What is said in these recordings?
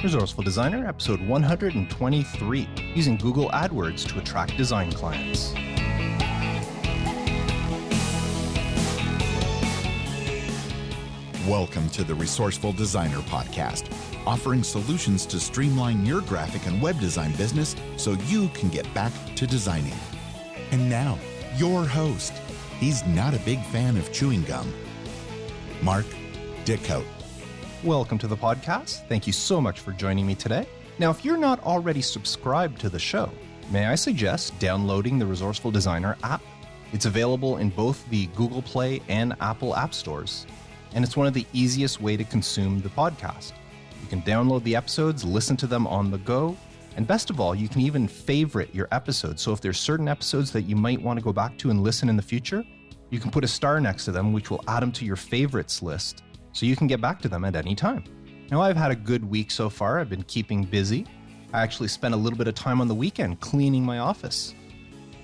Resourceful Designer, episode 123, using Google AdWords to attract design clients. Welcome to the Resourceful Designer podcast, offering solutions to streamline your graphic and web design business so you can get back to designing. And now, your host. He's not a big fan of chewing gum, Mark Dickote. Welcome to the podcast. Thank you so much for joining me today. Now, if you're not already subscribed to the show, may I suggest downloading the Resourceful Designer app? It's available in both the Google Play and Apple app stores, and it's one of the easiest way to consume the podcast. You can download the episodes, listen to them on the go, and best of all, you can even favorite your episodes. So if there's certain episodes that you might want to go back to and listen in the future, you can put a star next to them, which will add them to your favorites list, so you can get back to them at any time. Now, I've had a good week so far. I've been keeping busy. I actually spent a little bit of time on the weekend cleaning my office.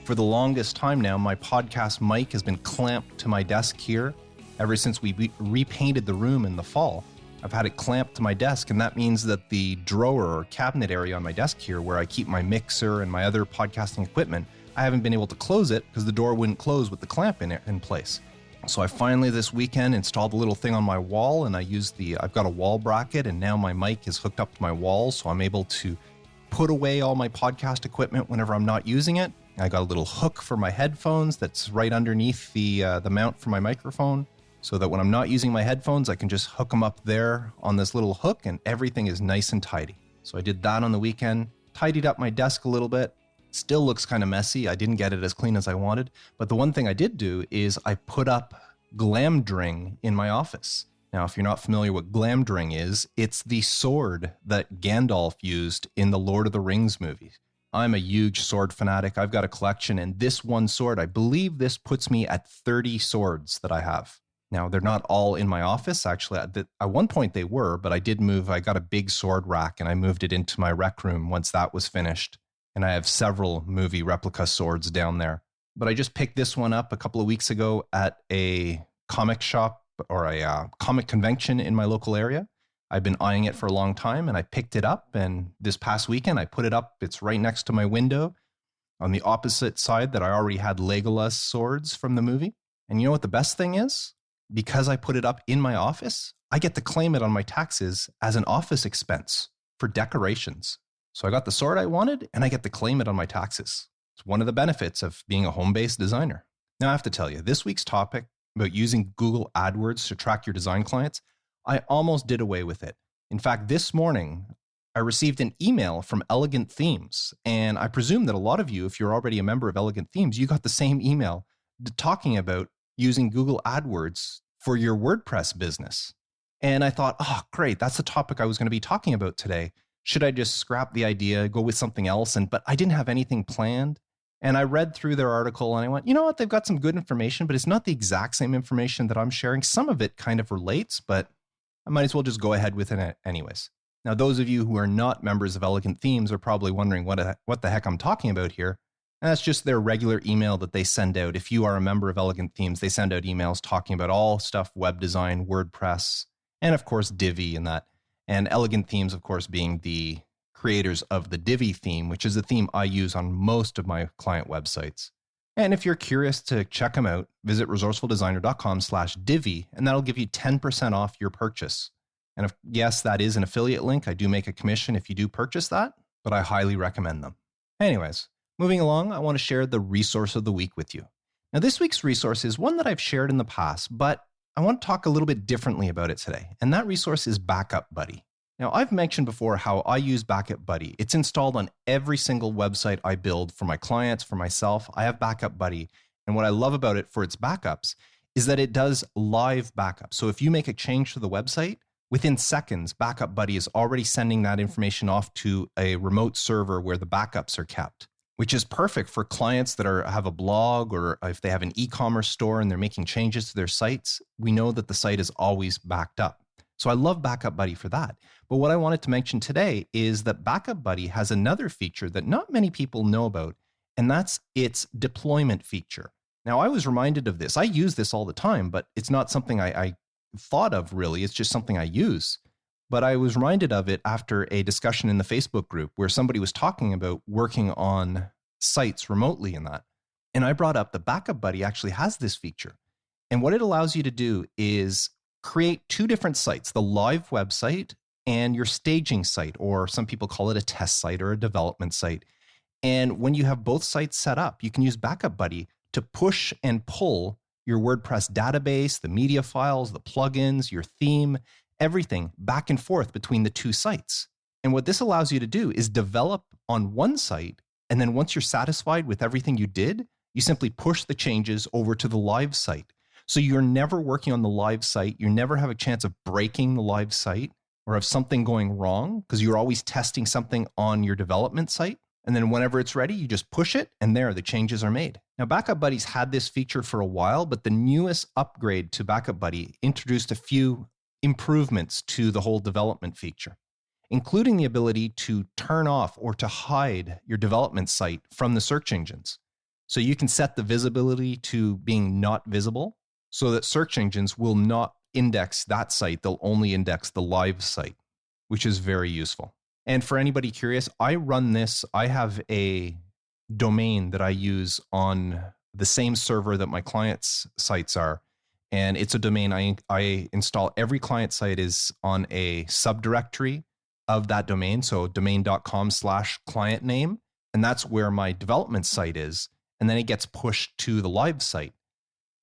For the longest time now, my podcast mic has been clamped to my desk here. Ever since we repainted the room in the fall, I've had it clamped to my desk, and that means that the drawer or cabinet area on my desk here, where I keep my mixer and my other podcasting equipment, I haven't been able to close it because the door wouldn't close with the clamp in place. So I finally this weekend installed a little thing on my wall, and I've got a wall bracket, and now my mic is hooked up to my wall, so I'm able to put away all my podcast equipment whenever I'm not using it. I got a little hook for my headphones that's right underneath the mount for my microphone, so that when I'm not using my headphones, I can just hook them up there on this little hook, and everything is nice and tidy. So I did that on the weekend, tidied up my desk a little bit. Still looks kind of messy. I didn't get it as clean as I wanted. But the one thing I did do is I put up glamdring in my office. Now, if you're not familiar what glamdring is, it's the sword that Gandalf used in the Lord of the Rings movies. I'm a huge sword fanatic. I've got a collection, and this one sword, I believe this puts me at 30 swords that I have. Now, they're not all in my office. Actually, at one point they were, but I got a big sword rack, and I moved it into my rec room once that was finished. And I have several movie replica swords down there. But I just picked this one up a couple of weeks ago at a comic shop or a comic convention in my local area. I've been eyeing it for a long time, and I picked it up. And this past weekend, I put it up. It's right next to my window on the opposite side that I already had Legolas swords from the movie. And you know what the best thing is? Because I put it up in my office, I get to claim it on my taxes as an office expense for decorations. So I got the sword I wanted, and I get to claim it on my taxes. It's one of the benefits of being a home-based designer. Now, I have to tell you, this week's topic about using Google AdWords to track your design clients, I almost did away with it. In fact, this morning, I received an email from Elegant Themes, and I presume that a lot of you, if you're already a member of Elegant Themes, you got the same email talking about using Google AdWords for your WordPress business. And I thought, oh, great, that's the topic I was going to be talking about today. Should I just scrap the idea, go with something else? But I didn't have anything planned. And I read through their article and I went, you know what? They've got some good information, but it's not the exact same information that I'm sharing. Some of it kind of relates, but I might as well just go ahead with it anyways. Now, those of you who are not members of Elegant Themes are probably wondering what the heck I'm talking about here. And that's just their regular email that they send out. If you are a member of Elegant Themes, they send out emails talking about all stuff, web design, WordPress, and of course, Divi and that. And Elegant Themes, of course, being the creators of the Divi theme, which is the theme I use on most of my client websites. And if you're curious to check them out, visit resourcefuldesigner.com/Divi, and that'll give you 10% off your purchase. And yes, that is an affiliate link. I do make a commission if you do purchase that, but I highly recommend them. Anyways, moving along, I want to share the resource of the week with you. Now, this week's resource is one that I've shared in the past, but I want to talk a little bit differently about it today, and that resource is Backup Buddy. Now, I've mentioned before how I use Backup Buddy. It's installed on every single website I build for my clients, for myself. I have Backup Buddy, and what I love about it for its backups is that it does live backup. So if you make a change to the website, within seconds, Backup Buddy is already sending that information off to a remote server where the backups are kept, which is perfect for clients that have a blog, or if they have an e-commerce store and they're making changes to their sites. We know that the site is always backed up. So I love Backup Buddy for that. But what I wanted to mention today is that Backup Buddy has another feature that not many people know about, and that's its deployment feature. Now, I was reminded of this. I use this all the time, but it's not something I thought of really. It's just something I use. but I was reminded of it after a discussion in the Facebook group where somebody was talking about working on sites remotely in that. And I brought up the Backup Buddy actually has this feature. And what it allows you to do is create two different sites, the live website and your staging site, or some people call it a test site or a development site. And when you have both sites set up, you can use Backup Buddy to push and pull your WordPress database, the media files, the plugins, your theme, everything back and forth between the two sites. And what this allows you to do is develop on one site, and then once you're satisfied with everything you did, you simply push the changes over to the live site. So you're never working on the live site. You never have a chance of breaking the live site or of something going wrong because you're always testing something on your development site. And then whenever it's ready, you just push it and there the changes are made. Now, Backup Buddy's had this feature for a while, but the newest upgrade to Backup Buddy introduced a few improvements to the whole development feature, including the ability to turn off or to hide your development site from the search engines. So you can set the visibility to being not visible so that search engines will not index that site. They'll only index the live site, which is very useful. And for anybody curious, I run this. I have a domain that I use on the same server that my clients' sites are. And it's a domain I install. Every client site is on a subdirectory of that domain. So domain.com/client name. And that's where my development site is. And then it gets pushed to the live site.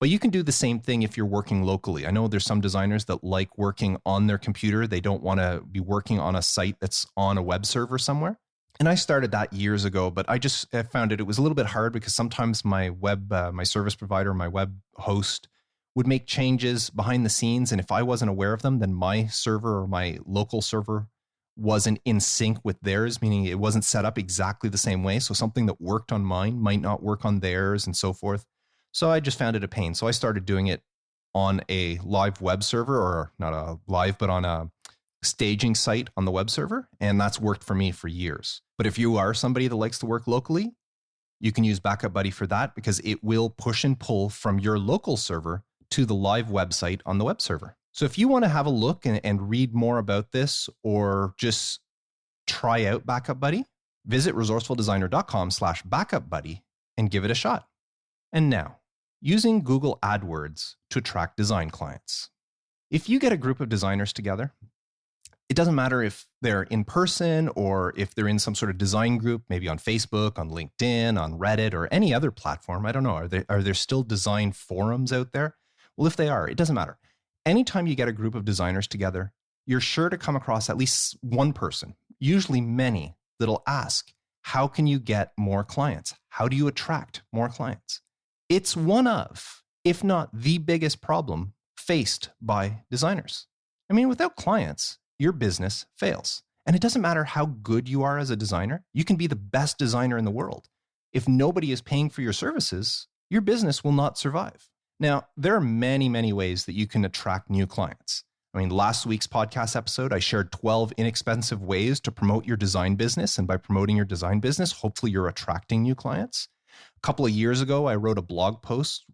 But you can do the same thing if you're working locally. I know there's some designers that like working on their computer. They don't want to be working on a site that's on a web server somewhere. And I started that years ago, but I found it was a little bit hard because sometimes my my service provider, my web host would make changes behind the scenes. And if I wasn't aware of them, then my server or my local server wasn't in sync with theirs, meaning it wasn't set up exactly the same way. So something that worked on mine might not work on theirs and so forth. So I just found it a pain. So I started doing it on a live web server, or not a live, but on a staging site on the web server. And that's worked for me for years. But if you are somebody that likes to work locally, you can use Backup Buddy for that because it will push and pull from your local server to the live website on the web server. So if you want to have a look and read more about this or just try out Backup Buddy, visit resourcefuldesigner.com/backup buddy and give it a shot. And now, using Google AdWords to attract design clients. If you get a group of designers together, it doesn't matter if they're in person or if they're in some sort of design group, maybe on Facebook, on LinkedIn, on Reddit, or any other platform. I don't know. Are there still design forums out there? Well, if they are, it doesn't matter. Anytime you get a group of designers together, you're sure to come across at least one person, usually many, that'll ask, how can you get more clients? How do you attract more clients? It's one of, if not the biggest problem faced by designers. I mean, without clients, your business fails. And it doesn't matter how good you are as a designer. You can be the best designer in the world. If nobody is paying for your services, your business will not survive. Now, there are many, many ways that you can attract new clients. I mean, last week's podcast episode, I shared 12 inexpensive ways to promote your design business. And by promoting your design business, hopefully you're attracting new clients. A couple of years ago, I wrote a blog post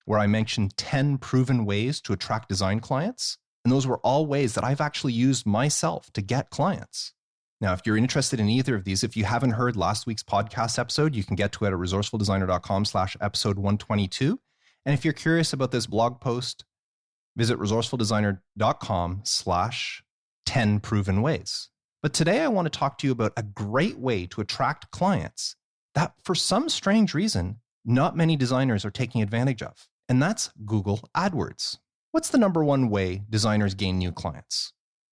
where I mentioned 10 proven ways to attract design clients. And those were all ways that I've actually used myself to get clients. Now, if you're interested in either of these, if you haven't heard last week's podcast episode, you can get to it at resourcefuldesigner.com/episode 122. And if you're curious about this blog post, visit resourcefuldesigner.com/10 proven ways. But today I want to talk to you about a great way to attract clients that for some strange reason, not many designers are taking advantage of. And that's Google AdWords. What's the number one way designers gain new clients?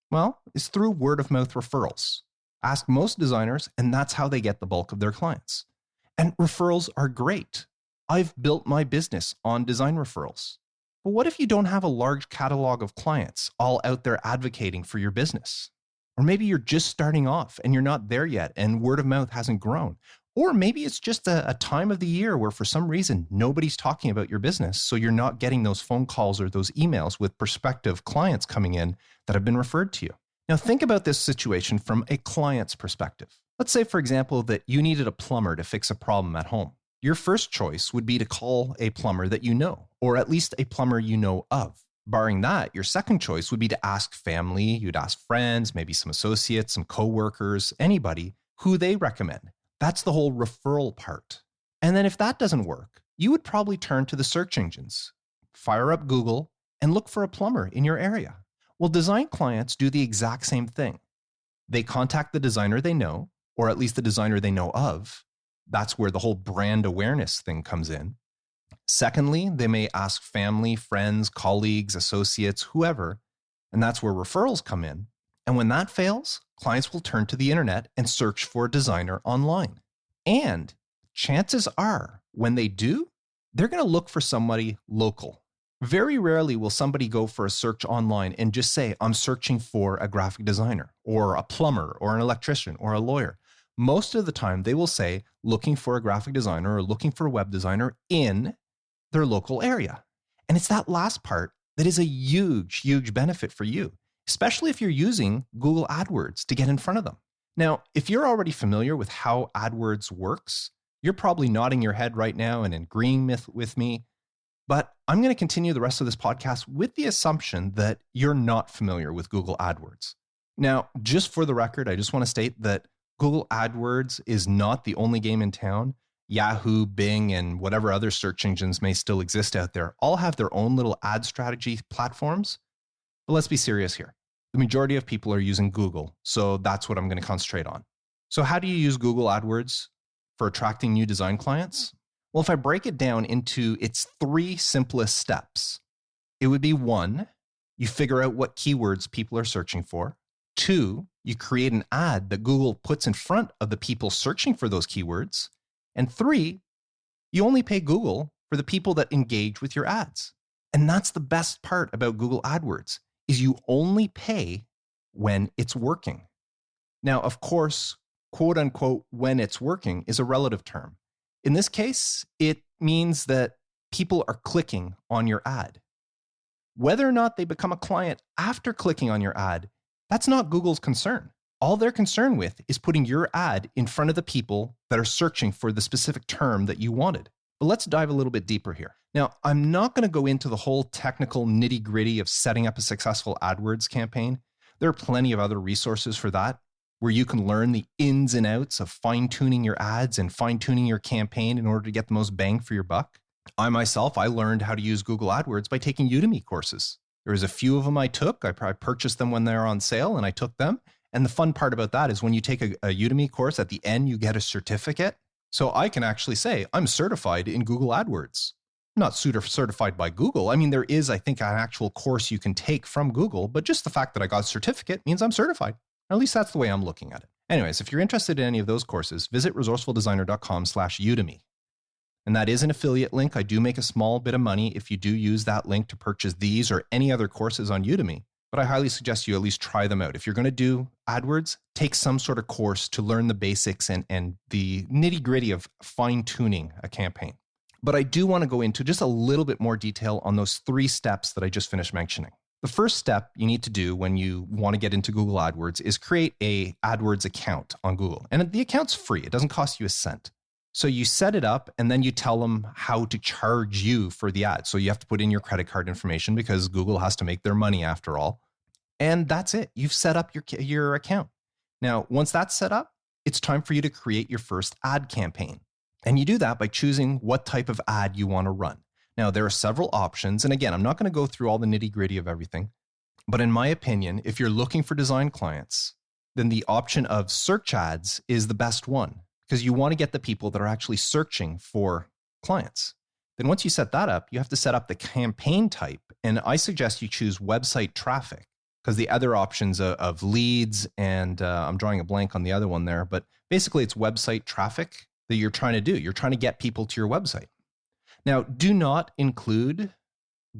Well, it's through word of mouth referrals. Ask most designers, and that's how they get the bulk of their clients. And referrals are great. I've built my business on design referrals. But what if you don't have a large catalog of clients all out there advocating for your business? Or maybe you're just starting off and you're not there yet and word of mouth hasn't grown. Or maybe it's just a time of the year where for some reason nobody's talking about your business, so you're not getting those phone calls or those emails with prospective clients coming in that have been referred to you. Now think about this situation from a client's perspective. Let's say, for example, that you needed a plumber to fix a problem at home. Your first choice would be to call a plumber that you know, or at least a plumber you know of. Barring that, your second choice would be to ask family, you'd ask friends, maybe some associates, some coworkers, anybody who they recommend. That's the whole referral part. And then if that doesn't work, you would probably turn to the search engines, fire up Google, and look for a plumber in your area. Well, design clients do the exact same thing. They contact the designer they know, or at least the designer they know of. That's where the whole brand awareness thing comes in. Secondly, they may ask family, friends, colleagues, associates, whoever, and that's where referrals come in. And when that fails, clients will turn to the internet and search for a designer online. And chances are, when they do, they're going to look for somebody local. Very rarely will somebody go for a search online and just say, I'm searching for a graphic designer or a plumber or an electrician or a lawyer. Most of the time, they will say, looking for a graphic designer or looking for a web designer in their local area. And it's that last part that is a huge, huge benefit for you, especially if you're using Google AdWords to get in front of them. Now, if you're already familiar with how AdWords works, you're probably nodding your head right now and agreeing with me. But I'm going to continue the rest of this podcast with the assumption that you're not familiar with Google AdWords. Now, just for the record, I just want to state that Google AdWords is not the only game in town. Yahoo, Bing, and whatever other search engines may still exist out there all have their own little ad strategy platforms. But let's be serious here. The majority of people are using Google, so that's what I'm going to concentrate on. So how do you use Google AdWords for attracting new design clients? Well, if I break it down into its three simplest steps, it would be 1, you figure out what keywords people are searching for. 2, you create an ad that Google puts in front of the people searching for those keywords. And 3, you only pay Google for the people that engage with your ads. And that's the best part about Google AdWords, is you only pay when it's working. Now, of course, quote unquote, when it's working is a relative term. In this case, it means that people are clicking on your ad. Whether or not they become a client after clicking on your ad, that's not Google's concern. All they're concerned with is putting your ad in front of the people that are searching for the specific term that you wanted. But let's dive a little bit deeper here. Now, I'm not going to go into the whole technical nitty-gritty of setting up a successful AdWords campaign. There are plenty of other resources for that, where you can learn the ins and outs of fine-tuning your ads and fine-tuning your campaign in order to get the most bang for your buck. I learned how to use Google AdWords by taking Udemy courses. There was a few of them I took. I purchased them when they were on sale and I took them. And the fun part about that is when you take a Udemy course, at the end, you get a certificate. So I can actually say, I'm certified in Google AdWords. Not certified by Google. I mean, there is, I think, an actual course you can take from Google, but just the fact that I got a certificate means I'm certified. At least that's the way I'm looking at it. Anyways, if you're interested in any of those courses, visit resourcefuldesigner.com/Udemy. And that is an affiliate link. I do make a small bit of money if you do use that link to purchase these or any other courses on Udemy. But I highly suggest you at least try them out. If you're going to do AdWords, take some sort of course to learn the basics and the nitty-gritty of fine-tuning a campaign. But I do want to go into just a little bit more detail on those 3 steps that I just finished mentioning. The first step you need to do when you want to get into Google AdWords is create a AdWords account on Google. And the account's free. It doesn't cost you a cent. So you set it up and then you tell them how to charge you for the ad. So you have to put in your credit card information because Google has to make their money after all. And that's it. You've set up your account. Now, once that's set up, it's time for you to create your first ad campaign. And you do that by choosing what type of ad you want to run. Now, there are several options. And again, I'm not going to go through all the nitty-gritty of everything. But in my opinion, if you're looking for design clients, then the option of search ads is the best one because you want to get the people that are actually searching for clients. Then once you set that up, you have to set up the campaign type. And I suggest you choose website traffic because the other options of leads and I'm drawing a blank on the other one there, but basically it's website traffic that you're trying to do. You're trying to get people to your website. Now, do not include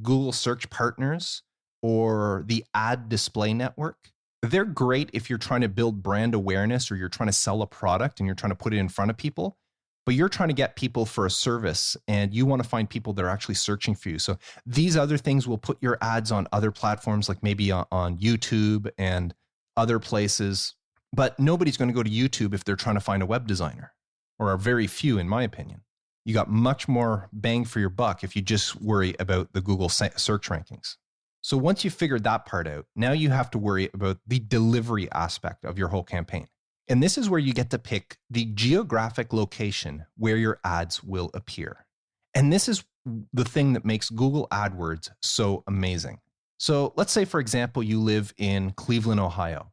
Google Search Partners or the ad display network. They're great if you're trying to build brand awareness or you're trying to sell a product and you're trying to put it in front of people, but you're trying to get people for a service and you want to find people that are actually searching for you. So these other things will put your ads on other platforms like maybe on YouTube and other places, but nobody's going to go to YouTube if they're trying to find a web designer, or are very few in my opinion. You got much more bang for your buck if you just worry about the Google search rankings. So once you've figured that part out, now you have to worry about the delivery aspect of your whole campaign. And this is where you get to pick the geographic location where your ads will appear. And this is the thing that makes Google AdWords so amazing. So let's say, for example, you live in Cleveland, Ohio.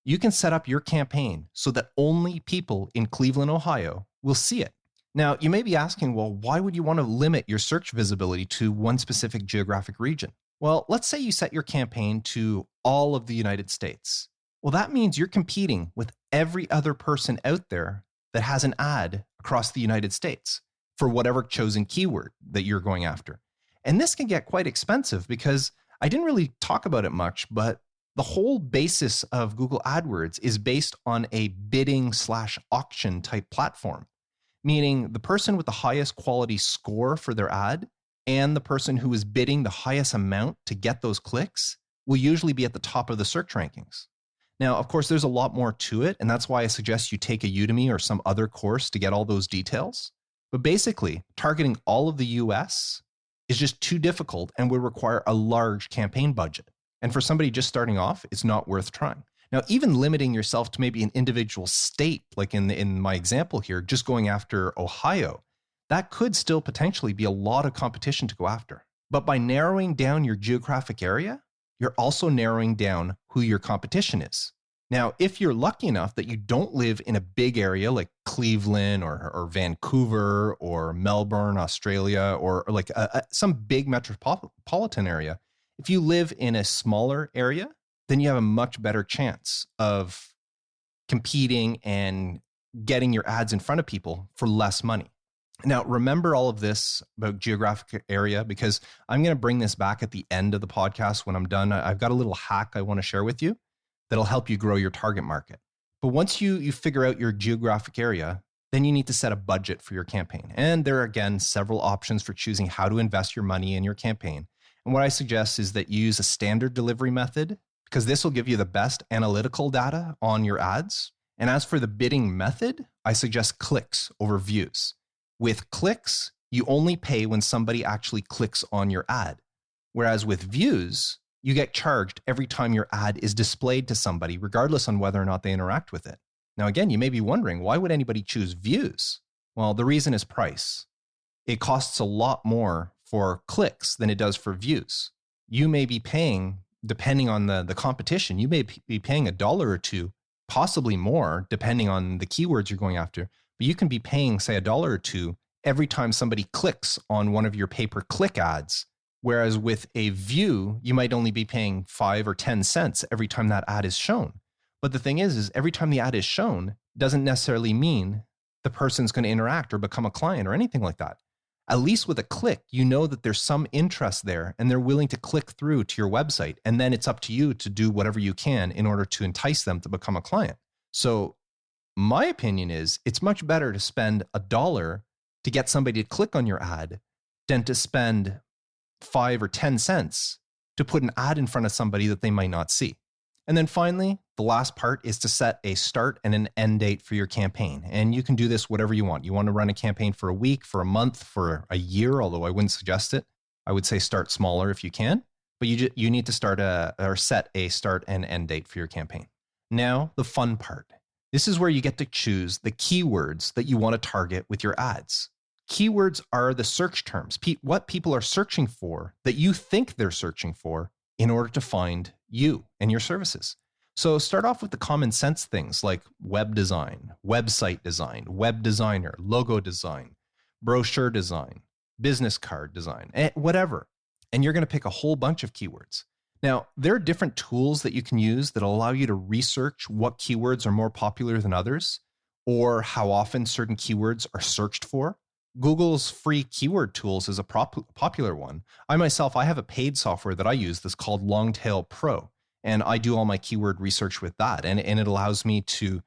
You can set up your campaign so that only people in Cleveland, Ohio will see it. Now, you may be asking, well, why would you want to limit your search visibility to one specific geographic region? Well, let's say you set your campaign to all of the United States. Well, that means you're competing with every other person out there that has an ad across the United States for whatever chosen keyword that you're going after. And this can get quite expensive because I didn't really talk about it much, but the whole basis of Google AdWords is based on a bidding/auction type platform, meaning the person with the highest quality score for their ad and the person who is bidding the highest amount to get those clicks will usually be at the top of the search rankings. Now, of course, there's a lot more to it, and that's why I suggest you take a Udemy or some other course to get all those details. But basically, targeting all of the US is just too difficult and would require a large campaign budget. And for somebody just starting off, it's not worth trying. Now, even limiting yourself to maybe an individual state, like in my example here, just going after Ohio, that could still potentially be a lot of competition to go after. But by narrowing down your geographic area, you're also narrowing down who your competition is. Now, if you're lucky enough that you don't live in a big area like Cleveland or Vancouver or Melbourne, Australia, or like some big metropolitan area, if you live in a smaller area, then you have a much better chance of competing and getting your ads in front of people for less money. Now, remember all of this about geographic area because I'm going to bring this back at the end of the podcast when I'm done. I've got a little hack I want to share with you that'll help you grow your target market. But once you figure out your geographic area, then you need to set a budget for your campaign. And there are, again, several options for choosing how to invest your money in your campaign. And what I suggest is that you use a standard delivery method because this will give you the best analytical data on your ads. And as for the bidding method, I suggest clicks over views. With clicks, you only pay when somebody actually clicks on your ad. Whereas with views, you get charged every time your ad is displayed to somebody, regardless on whether or not they interact with it. Now, again, you may be wondering, why would anybody choose views? Well, the reason is price. It costs a lot more for clicks than it does for views. You may be paying, depending on the competition, you may be paying $1 or $2, possibly more, depending on the keywords you're going after. But you can be paying, say, $1 or $2 every time somebody clicks on one of your pay-per-click ads. Whereas with a view, you might only be paying 5 or 10 cents every time that ad is shown. But the thing is every time the ad is shown doesn't necessarily mean the person's going to interact or become a client or anything like that. At least with a click, you know that there's some interest there and they're willing to click through to your website. And then it's up to you to do whatever you can in order to entice them to become a client. So my opinion is it's much better to spend $1 to get somebody to click on your ad than to spend 5 or 10 cents to put an ad in front of somebody that they might not see. And then finally, the last part is to set a start and an end date for your campaign. And you can do this whatever you want. You want to run a campaign for a week, for a month, for a year, although I wouldn't suggest it. I would say start smaller if you can, but you need to set a start and end date for your campaign. Now, the fun part. This is where you get to choose the keywords that you want to target with your ads. Keywords are the search terms, what people are searching for that you think they're searching for in order to find you and your services. So start off with the common sense things like web design, website design, web designer, logo design, brochure design, business card design, whatever. And you're going to pick a whole bunch of keywords. Now, there are different tools that you can use that allow you to research what keywords are more popular than others or how often certain keywords are searched for. Google's free keyword tools is a popular one. I have a paid software that I use that's called Longtail Pro, and I do all my keyword research with that. And it allows me to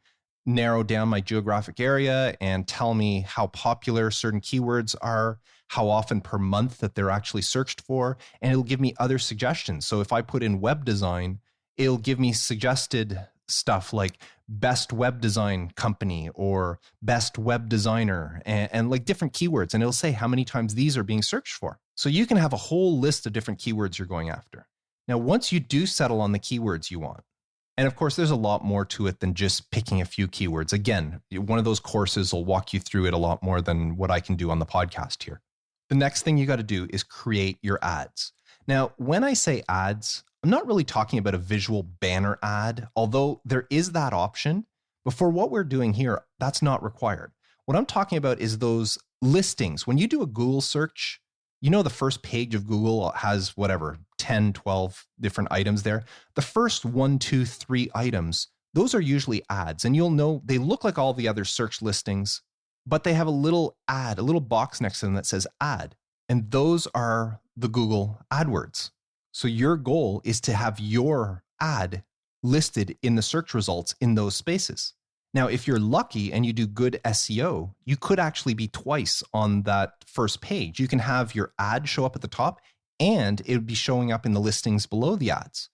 narrow down my geographic area and tell me how popular certain keywords are, how often per month that they're actually searched for, and it'll give me other suggestions. So if I put in web design, it'll give me suggested stuff like best web design company or best web designer and like different keywords. And it'll say how many times these are being searched for. So you can have a whole list of different keywords you're going after. Now, once you do settle on the keywords you want, and of course, there's a lot more to it than just picking a few keywords. Again, one of those courses will walk you through it a lot more than what I can do on the podcast here. The next thing you got to do is create your ads. Now, when I say ads, I'm not really talking about a visual banner ad, although there is that option. But for what we're doing here, that's not required. What I'm talking about is those listings. When you do a Google search, you know the first page of Google has whatever, 10, 12 different items there. The first 1, 2, 3 items, those are usually ads. And you'll know they look like all the other search listings, but they have a little ad, a little box next to them that says ad. And those are the Google AdWords. So your goal is to have your ad listed in the search results in those spaces. Now, if you're lucky and you do good SEO, you could actually be twice on that first page. You can have your ad show up at the top and it would be showing up in the listings below the ads.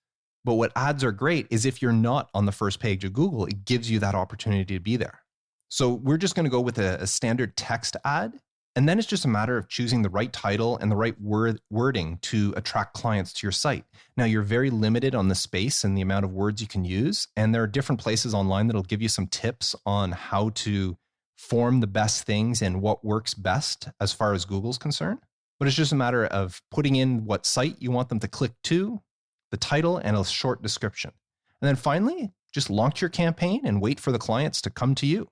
But what ads are great is if you're not on the first page of Google, it gives you that opportunity to be there. So we're just going to go with a standard text ad. And then it's just a matter of choosing the right title and the right wording to attract clients to your site. Now, you're very limited on the space and the amount of words you can use. And there are different places online that'll give you some tips on how to form the best things and what works best as far as Google's concerned. But it's just a matter of putting in what site you want them to click to, the title, and a short description. And then finally, just launch your campaign and wait for the clients to come to you.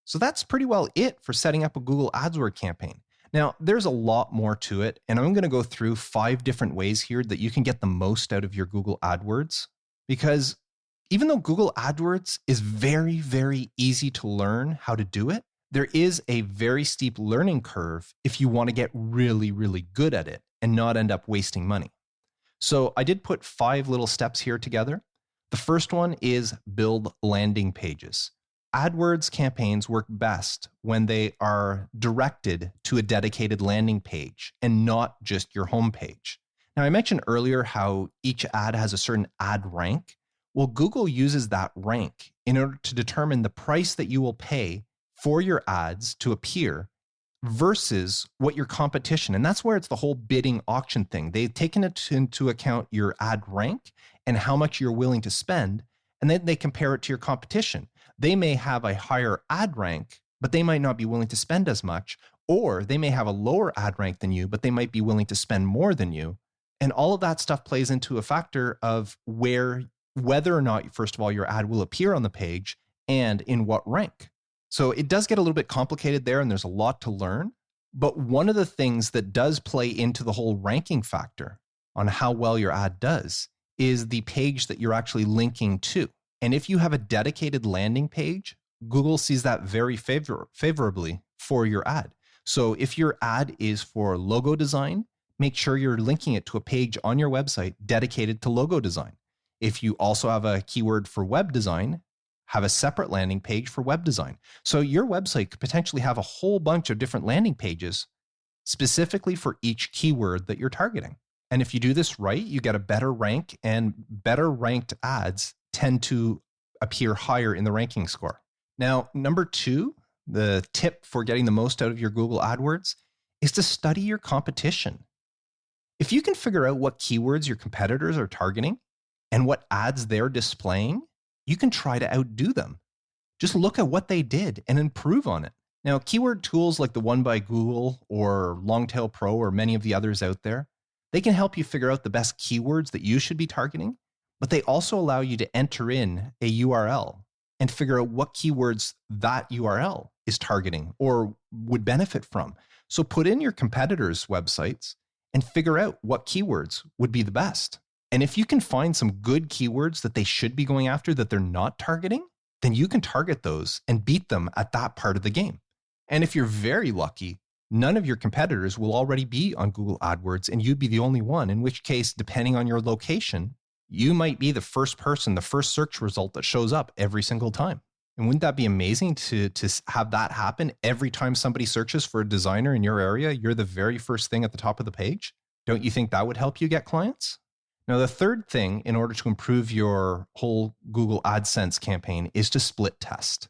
So that's pretty well it for setting up a Google AdWords campaign. Now, there's a lot more to it, and I'm going to go through 5 different ways here that you can get the most out of your Google AdWords. Because even though Google AdWords is very, very easy to learn how to do it, there is a very steep learning curve if you want to get really, really good at it and not end up wasting money. So I did put 5 little steps here together. The first one is build landing pages. AdWords campaigns work best when they are directed to a dedicated landing page and not just your homepage. Now, I mentioned earlier how each ad has a certain ad rank. Well, Google uses that rank in order to determine the price that you will pay for your ads to appear versus what your competition, and that's where it's the whole bidding auction thing. They've taken it into account your ad rank and how much you're willing to spend, and then they compare it to your competition. They may have a higher ad rank, but they might not be willing to spend as much, or they may have a lower ad rank than you, but they might be willing to spend more than you. And all of that stuff plays into a factor of whether or not, first of all, your ad will appear on the page and in what rank. So it does get a little bit complicated there, and there's a lot to learn. But one of the things that does play into the whole ranking factor on how well your ad does is the page that you're actually linking to. And if you have a dedicated landing page, Google sees that very favorably for your ad. So if your ad is for logo design, make sure you're linking it to a page on your website dedicated to logo design. If you also have a keyword for web design, have a separate landing page for web design. So your website could potentially have a whole bunch of different landing pages specifically for each keyword that you're targeting. And if you do this right, you get a better rank, and better ranked ads tend to appear higher in the ranking score. Now, number 2, the tip for getting the most out of your Google AdWords is to study your competition. If you can figure out what keywords your competitors are targeting and what ads they're displaying, you can try to outdo them. Just look at what they did and improve on it. Now, keyword tools like the one by Google or Longtail Pro or many of the others out there, they can help you figure out the best keywords that you should be targeting, but they also allow you to enter in a URL and figure out what keywords that URL is targeting or would benefit from. So put in your competitors' websites and figure out what keywords would be the best. And if you can find some good keywords that they should be going after that they're not targeting, then you can target those and beat them at that part of the game. And if you're very lucky, none of your competitors will already be on Google AdWords and you'd be the only one, in which case, depending on your location, you might be the first person, the first search result that shows up every single time. And wouldn't that be amazing to have that happen every time somebody searches for a designer in your area? You're the very first thing at the top of the page. Don't you think that would help you get clients? Now, the third thing in order to improve your whole Google AdSense campaign is to split test.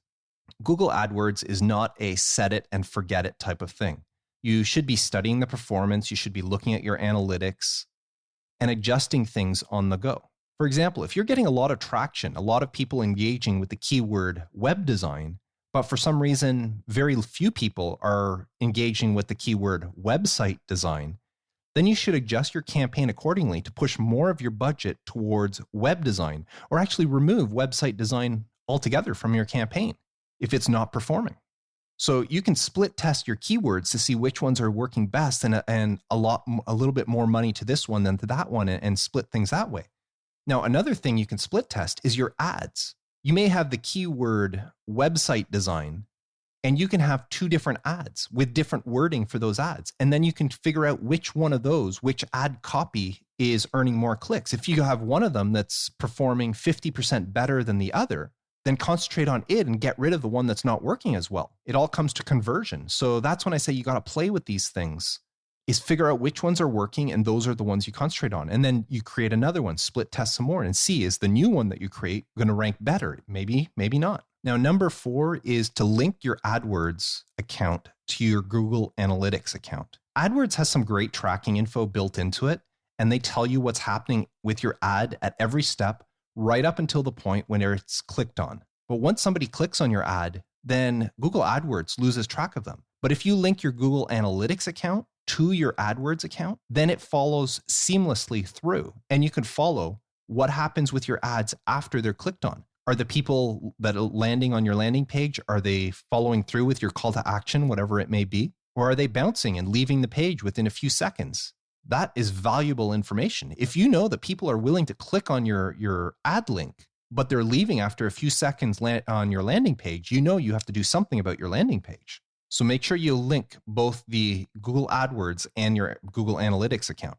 Google AdWords is not a set it and forget it type of thing. You should be studying the performance. You should be looking at your analytics and adjusting things on the go. For example, if you're getting a lot of traction, a lot of people engaging with the keyword web design, but for some reason, very few people are engaging with the keyword website design, then you should adjust your campaign accordingly to push more of your budget towards web design, or actually remove website design altogether from your campaign if it's not performing. So you can split test your keywords to see which ones are working best, and a little bit more money to this one than to that one, and split things that way. Now, another thing you can split test is your ads. You may have the keyword website design, and you can have 2 different ads with different wording for those ads. And then you can figure out which one of those, which ad copy is earning more clicks. If you have one of them that's performing 50% better than the other, then concentrate on it and get rid of the one that's not working as well. It all comes to conversion. So that's when I say you got to play with these things, is figure out which ones are working, and those are the ones you concentrate on. And then you create another one, split test some more, and see, is the new one that you create going to rank better? Maybe, maybe not. Now, number 4 is to link your AdWords account to your Google Analytics account. AdWords has some great tracking info built into it, and they tell you what's happening with your ad at every step, right up until the point when it's clicked on. But once somebody clicks on your ad, then Google AdWords loses track of them. But if you link your Google Analytics account to your AdWords account, then it follows seamlessly through, and you can follow what happens with your ads after they're clicked on. Are the people that are landing on your landing page, are they following through with your call to action, whatever it may be? Or are they bouncing and leaving the page within a few seconds? That is valuable information. If you know that people are willing to click on your ad link, but they're leaving after a few seconds on your landing page, you know you have to do something about your landing page. So make sure you link both the Google AdWords and your Google Analytics account.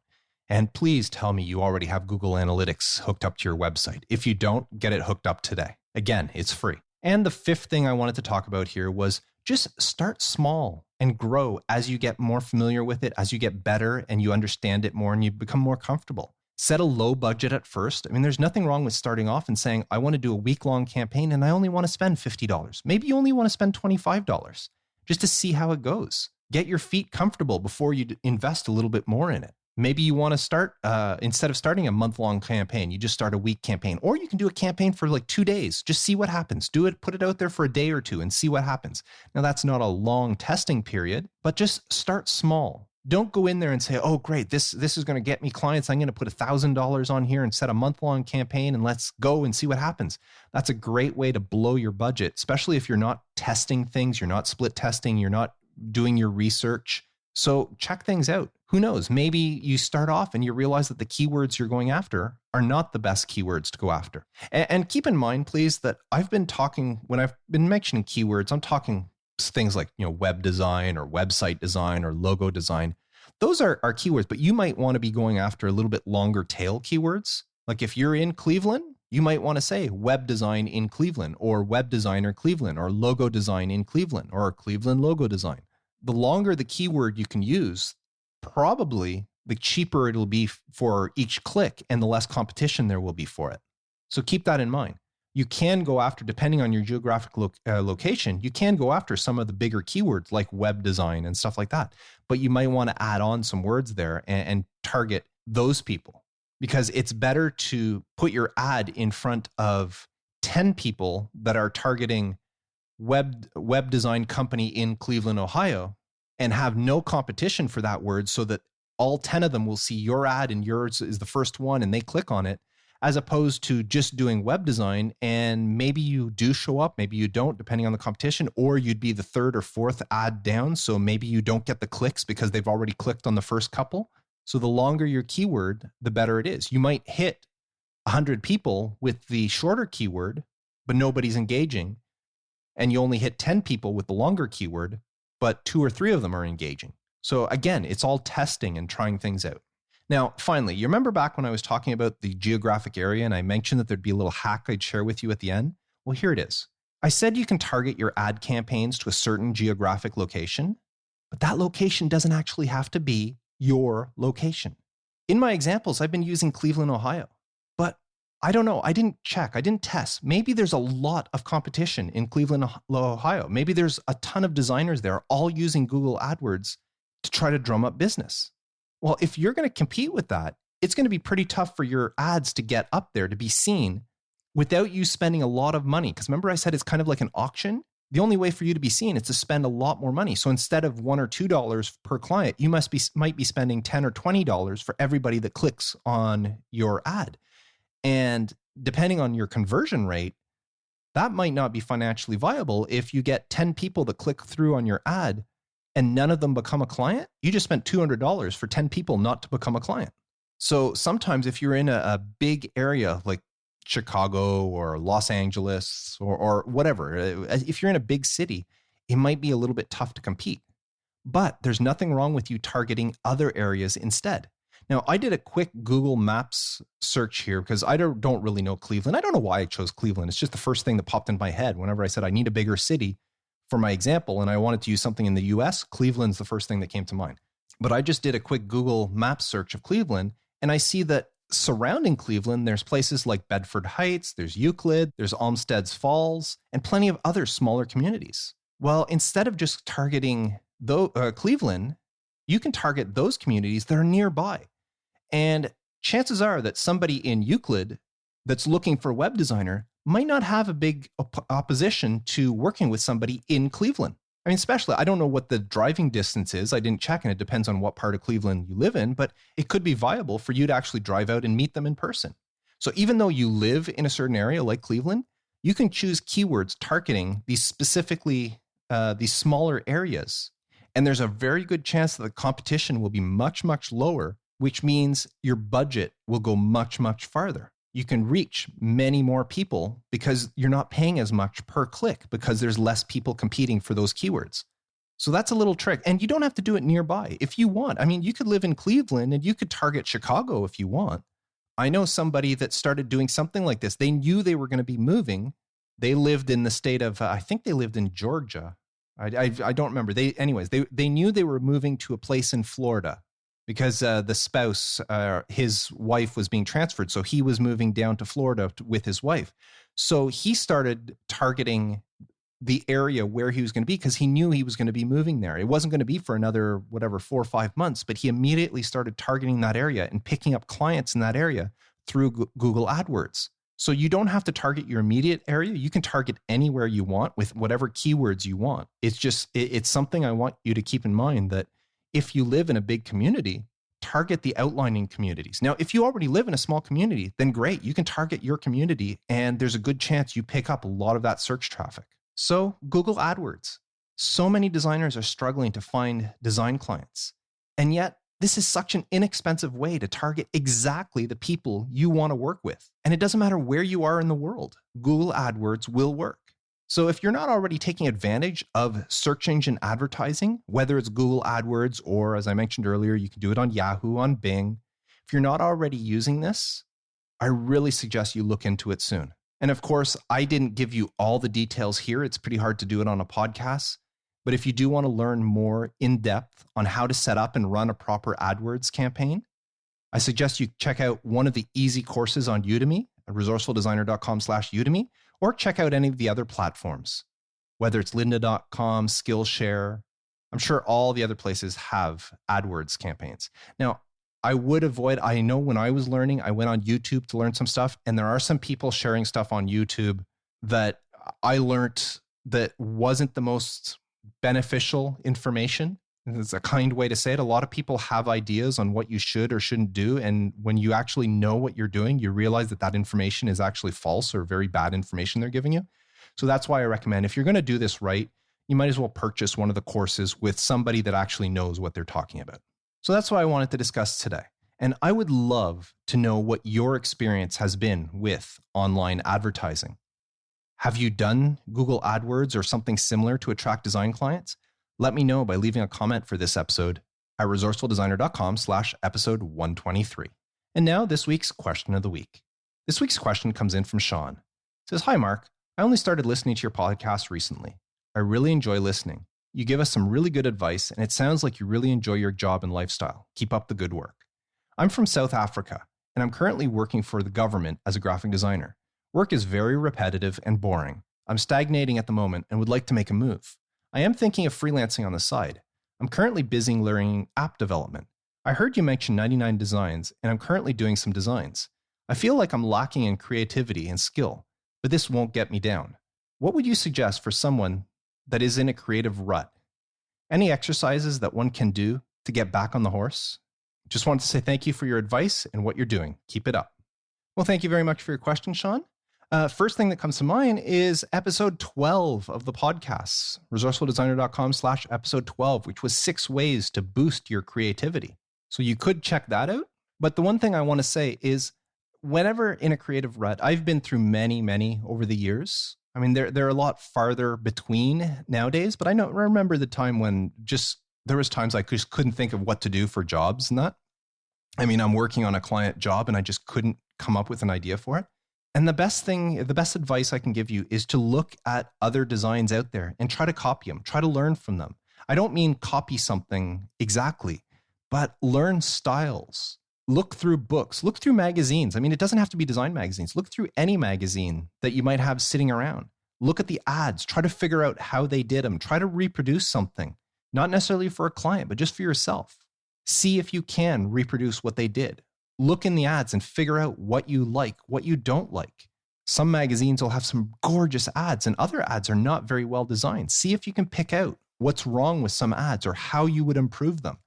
And please tell me you already have Google Analytics hooked up to your website. If you don't, get it hooked up today. Again, it's free. And the 5th thing I wanted to talk about here was just start small and grow as you get more familiar with it, as you get better and you understand it more and you become more comfortable. Set a low budget at first. I mean, there's nothing wrong with starting off and saying, I want to do a week-long campaign and I only want to spend $50. Maybe you only want to spend $25 just to see how it goes. Get your feet comfortable before you invest a little bit more in it. Maybe you want to start, instead of starting a month-long campaign, you just start a week campaign, or you can do a campaign for like 2 days. Just see what happens. Do it, put it out there for a day or 2 and see what happens. Now, that's not a long testing period, but just start small. Don't go in there and say, oh, great, this is going to get me clients. I'm going to put $1,000 on here and set a month-long campaign and let's go and see what happens. That's a great way to blow your budget, especially if you're not testing things, you're not split testing, you're not doing your research. So check things out. Who knows? Maybe you start off and you realize that the keywords you're going after are not the best keywords to go after. And keep in mind, please, that I've been talking, when I've been mentioning keywords, I'm talking things like, web design or website design or logo design. Those are keywords, but you might want to be going after a little bit longer tail keywords. Like if you're in Cleveland, you might want to say web design in Cleveland, or web designer Cleveland, or logo design in Cleveland, or Cleveland logo design. The longer the keyword you can use, probably the cheaper it'll be for each click and the less competition there will be for it. So keep that in mind. You can go after, depending on your geographic location, you can go after some of the bigger keywords like web design and stuff like that. But you might want to add on some words there and target those people, because it's better to put your ad in front of 10 people that are targeting web design company in Cleveland, Ohio, and have no competition for that word, so that all 10 of them will see your ad and yours is the first one and they click on it, as opposed to just doing web design and maybe you do show up, maybe you don't, depending on the competition, or you'd be the 3rd or 4th ad down. So maybe you don't get the clicks because they've already clicked on the first couple. So the longer your keyword, the better it is. You might hit 100 people with the shorter keyword, but nobody's engaging. And you only hit 10 people with the longer keyword, but 2 or 3 of them are engaging. So again, it's all testing and trying things out. Now, finally, you remember back when I was talking about the geographic area and I mentioned that there'd be a little hack I'd share with you at the end? Well, here it is. I said you can target your ad campaigns to a certain geographic location, but that location doesn't actually have to be your location. In my examples, I've been using Cleveland, Ohio, but I don't know. I didn't check. I didn't test. Maybe there's a lot of competition in Cleveland, Ohio. Maybe there's a ton of designers there all using Google AdWords to try to drum up business. Well, if you're going to compete with that, it's going to be pretty tough for your ads to get up there to be seen without you spending a lot of money. Because remember I said it's kind of like an auction. The only way for you to be seen is to spend a lot more money. So instead of $1 or $2 per client, you might be spending $10 or $20 for everybody that clicks on your ad. And depending on your conversion rate, that might not be financially viable. If you get 10 people that click through on your ad and none of them become a client, you just spent $200 for 10 people not to become a client. So sometimes if you're in a big area like Chicago or Los Angeles or whatever, if you're in a big city, it might be a little bit tough to compete. But there's nothing wrong with you targeting other areas instead. Now, I did a quick Google Maps search here because I don't really know Cleveland. I don't know why I chose Cleveland. It's just the first thing that popped in my head whenever I said I need a bigger city for my example, and I wanted to use something in the US. Cleveland's the first thing that came to mind. But I just did a quick Google Maps search of Cleveland, and I see that surrounding Cleveland, there's places like Bedford Heights, there's Euclid, there's Olmsted's Falls, and plenty of other smaller communities. Well, instead of just targeting Cleveland, you can target those communities that are nearby. And chances are that somebody in Euclid that's looking for a web designer might not have a big opposition to working with somebody in Cleveland. I mean, especially, I don't know what the driving distance is. I didn't check, and it depends on what part of Cleveland you live in, but it could be viable for you to actually drive out and meet them in person. So even though you live in a certain area like Cleveland, you can choose keywords targeting these specifically, these smaller areas. And there's a very good chance that the competition will be much, much lower, which means your budget will go much, much farther. You can reach many more people because you're not paying as much per click because there's less people competing for those keywords. So that's a little trick. And you don't have to do it nearby if you want. I mean, you could live in Cleveland and you could target Chicago if you want. I know somebody that started doing something like this. They knew they were going to be moving. They lived in the state of, I think they lived in Georgia. I don't remember. They knew they were moving to a place in Florida, because the spouse, his wife was being transferred. So he was moving down to Florida with his wife. So he started targeting the area where he was going to be because he knew he was going to be moving there. It wasn't going to be for another, 4 or 5 months, but he immediately started targeting that area and picking up clients in that area through Google AdWords. So you don't have to target your immediate area. You can target anywhere you want with whatever keywords you want. It's something I want you to keep in mind, that if you live in a big community, target the outlying communities. Now, if you already live in a small community, then great. You can target your community, and there's a good chance you pick up a lot of that search traffic. So Google AdWords. So many designers are struggling to find design clients. And yet, this is such an inexpensive way to target exactly the people you want to work with. And it doesn't matter where you are in the world. Google AdWords will work. So if you're not already taking advantage of search engine advertising, whether it's Google AdWords or, as I mentioned earlier, you can do it on Yahoo, on Bing. If you're not already using this, I really suggest you look into it soon. And of course, I didn't give you all the details here. It's pretty hard to do it on a podcast. But if you do want to learn more in depth on how to set up and run a proper AdWords campaign, I suggest you check out one of the easy courses on Udemy at resourcefuldesigner.com/Udemy, or check out any of the other platforms, whether it's lynda.com, Skillshare. I'm sure all the other places have AdWords campaigns. Now, I know when I was learning, I went on YouTube to learn some stuff, and there are some people sharing stuff on YouTube that I learned that wasn't the most beneficial information. It's a kind way to say it. A lot of people have ideas on what you should or shouldn't do. And when you actually know what you're doing, you realize that information is actually false or very bad information they're giving you. So that's why I recommend, if you're going to do this right, you might as well purchase one of the courses with somebody that actually knows what they're talking about. So that's what I wanted to discuss today. And I would love to know what your experience has been with online advertising. Have you done Google AdWords or something similar to attract design clients? Let me know by leaving a comment for this episode at resourcefuldesigner.com/episode 123. And now this week's question of the week. This week's question comes in from Sean. It says, "Hi, Mark. I only started listening to your podcast recently. I really enjoy listening. You give us some really good advice, and it sounds like you really enjoy your job and lifestyle. Keep up the good work. I'm from South Africa, and I'm currently working for the government as a graphic designer. Work is very repetitive and boring. I'm stagnating at the moment and would like to make a move. I am thinking of freelancing on the side. I'm currently busy learning app development. I heard you mention 99 designs, and I'm currently doing some designs. I feel like I'm lacking in creativity and skill, but this won't get me down. What would you suggest for someone that is in a creative rut? Any exercises that one can do to get back on the horse? Just wanted to say thank you for your advice and what you're doing. Keep it up. Well, thank you very much for your question, Sean. First thing that comes to mind is episode 12 of the podcast, resourcefuldesigner.com/episode 12, which was 6 ways to boost your creativity. So you could check that out. But the one thing I want to say is whenever in a creative rut, I've been through many over the years. I mean, they're a lot farther between nowadays, but I remember the time when there was times I just couldn't think of what to do for jobs and that. I mean, I'm working on a client job and I just couldn't come up with an idea for it. And the best advice I can give you is to look at other designs out there and try to copy them, try to learn from them. I don't mean copy something exactly, but learn styles. Look through books, look through magazines. I mean, it doesn't have to be design magazines. Look through any magazine that you might have sitting around. Look at the ads, try to figure out how they did them. Try to reproduce something, not necessarily for a client, but just for yourself. See if you can reproduce what they did. Look in the ads and figure out what you like, what you don't like. Some magazines will have some gorgeous ads and other ads are not very well designed. See if you can pick out what's wrong with some ads or how you would improve them.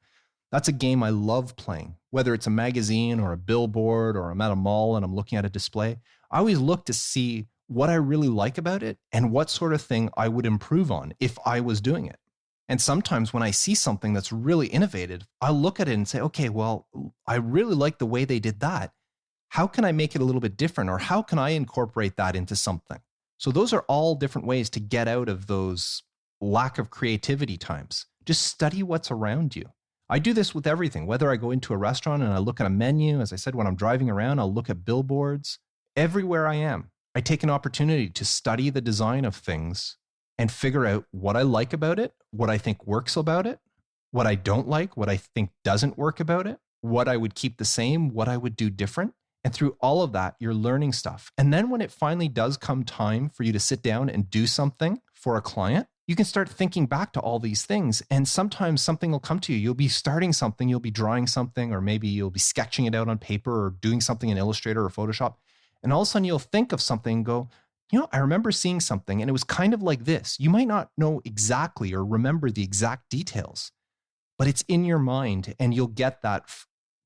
That's a game I love playing, whether it's a magazine or a billboard or I'm at a mall and I'm looking at a display. I always look to see what I really like about it and what sort of thing I would improve on if I was doing it. And sometimes when I see something that's really innovative, I'll look at it and say, okay, well, I really like the way they did that. How can I make it a little bit different? Or how can I incorporate that into something? So those are all different ways to get out of those lack of creativity times. Just study what's around you. I do this with everything, whether I go into a restaurant and I look at a menu, as I said, when I'm driving around, I'll look at billboards. Everywhere I am, I take an opportunity to study the design of things and figure out what I like about it, what I think works about it, what I don't like, what I think doesn't work about it, what I would keep the same, what I would do different. And through all of that, you're learning stuff. And then when it finally does come time for you to sit down and do something for a client, you can start thinking back to all these things. And sometimes something will come to you. You'll be starting something, you'll be drawing something, or maybe you'll be sketching it out on paper or doing something in Illustrator or Photoshop. And all of a sudden you'll think of something and go, I remember seeing something and it was kind of like this. You might not know exactly or remember the exact details, but it's in your mind and you'll get that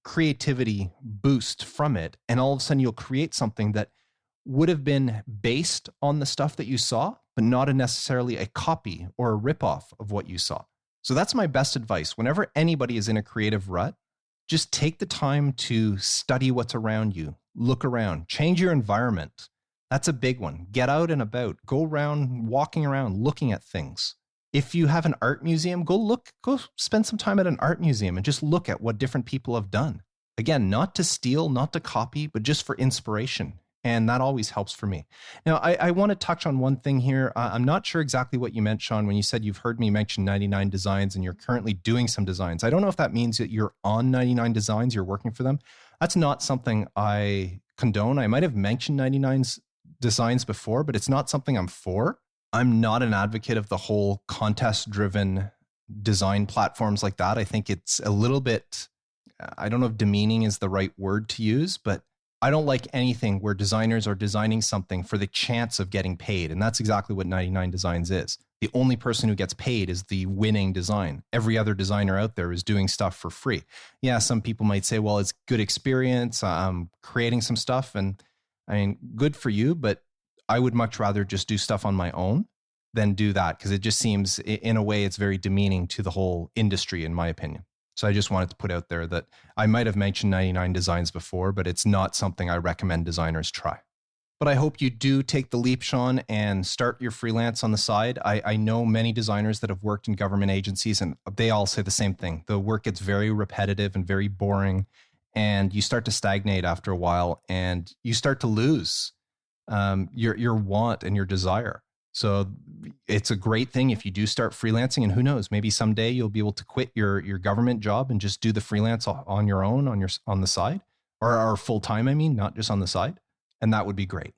creativity boost from it. And all of a sudden you'll create something that would have been based on the stuff that you saw, but not necessarily a copy or a ripoff of what you saw. So that's my best advice. Whenever anybody is in a creative rut, just take the time to study what's around you, look around, change your environment. That's a big one. Get out and about. Go around, walking around, looking at things. If you have an art museum, go spend some time at an art museum and just look at what different people have done. Again, not to steal, not to copy, but just for inspiration. And that always helps for me. Now, I want to touch on one thing here. I'm not sure exactly what you meant, Sean, when you said you've heard me mention 99 designs and you're currently doing some designs. I don't know if that means that you're on 99 designs, you're working for them. That's not something I condone. I might have mentioned 99 designs before, but it's not something I'm for. I'm not an advocate of the whole contest-driven design platforms like that. I think it's a little bit, I don't know if demeaning is the right word to use, but I don't like anything where designers are designing something for the chance of getting paid. And that's exactly what 99 Designs is. The only person who gets paid is the winning design. Every other designer out there is doing stuff for free. Yeah, some people might say, well, it's good experience. I'm creating some stuff. And I mean, good for you, but I would much rather just do stuff on my own than do that, because it just seems, in a way, it's very demeaning to the whole industry, in my opinion. So I just wanted to put out there that I might have mentioned 99 Designs before, but it's not something I recommend designers try. But I hope you do take the leap, Sean, and start your freelance on the side. I know many designers that have worked in government agencies, and they all say the same thing. The work gets very repetitive and very boring, and you start to stagnate after a while, and you start to lose your want and your desire. So it's a great thing if you do start freelancing, and who knows, maybe someday you'll be able to quit your government job and just do the freelance on your own, on the side, or full time. I mean, not just on the side, and that would be great.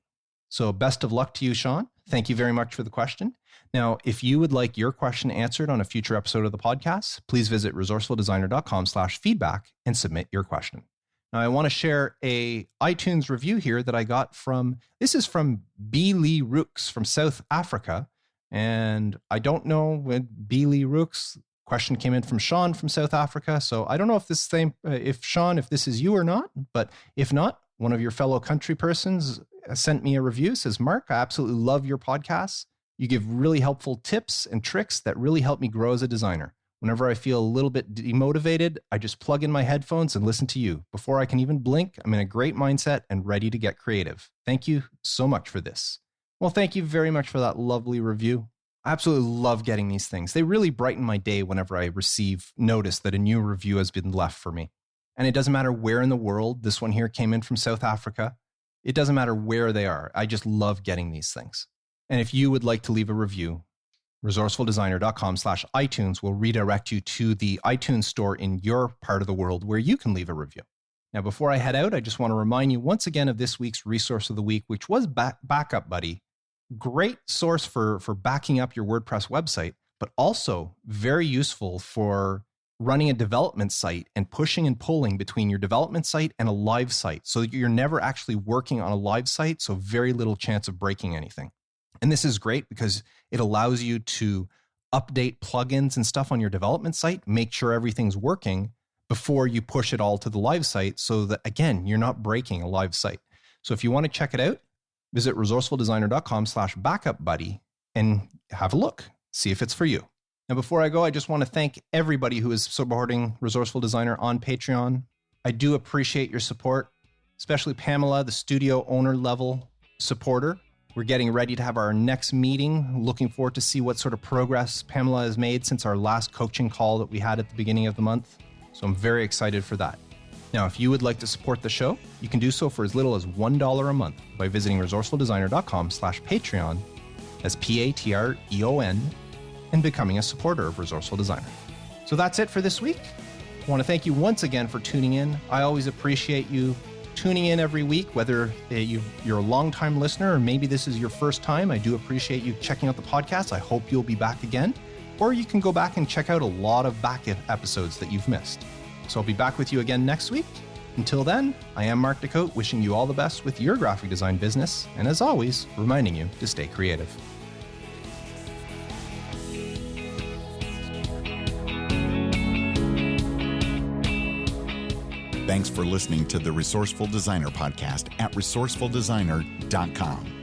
So best of luck to you, Sean. Thank you very much for the question. Now, if you would like your question answered on a future episode of the podcast, please visit resourcefuldesigner.com/feedback and submit your question. Now, I want to share a iTunes review here that I got this is from B. Lee Rooks from South Africa. And I don't know when B. Lee Rooks question came in from Sean from South Africa. So I don't know if Sean, if this is you or not, but if not, one of your fellow country persons sent me a review, says, Mark, I absolutely love your podcasts. You give really helpful tips and tricks that really help me grow as a designer. Whenever I feel a little bit demotivated, I just plug in my headphones and listen to you. Before I can even blink, I'm in a great mindset and ready to get creative. Thank you so much for this. Well, thank you very much for that lovely review. I absolutely love getting these things. They really brighten my day whenever I receive notice that a new review has been left for me. And it doesn't matter where in the world, this one here came in from South Africa. It doesn't matter where they are. I just love getting these things. And if you would like to leave a review, resourcefuldesigner.com/iTunes will redirect you to the iTunes store in your part of the world where you can leave a review. Now, before I head out, I just want to remind you once again of this week's resource of the week, which was Backup Buddy. Great source for backing up your WordPress website, but also very useful for running a development site and pushing and pulling between your development site and a live site so that you're never actually working on a live site, so very little chance of breaking anything. And this is great because it allows you to update plugins and stuff on your development site, make sure everything's working before you push it all to the live site so that, again, you're not breaking a live site. So if you want to check it out, visit resourcefuldesigner.com/backupbuddy and have a look, see if it's for you. Now, before I go, I just want to thank everybody who is supporting Resourceful Designer on Patreon. I do appreciate your support, especially Pamela, the studio owner level supporter. We're getting ready to have our next meeting. Looking forward to see what sort of progress Pamela has made since our last coaching call that we had at the beginning of the month. So I'm very excited for that. Now, if you would like to support the show, you can do so for as little as $1 a month by visiting resourcefuldesigner.com/Patreon as Patreon and becoming a supporter of Resourceful Designer. So that's it for this week. I want to thank you once again for tuning in. I always appreciate you tuning in every week, whether you're a longtime listener or maybe this is your first time. I do appreciate you checking out the podcast. I hope you'll be back again. Or you can go back and check out a lot of back episodes that you've missed. So I'll be back with you again next week. Until then, I am Mark Decote, wishing you all the best with your graphic design business, and as always, reminding you to stay creative. Thanks for listening to the Resourceful Designer podcast at resourcefuldesigner.com.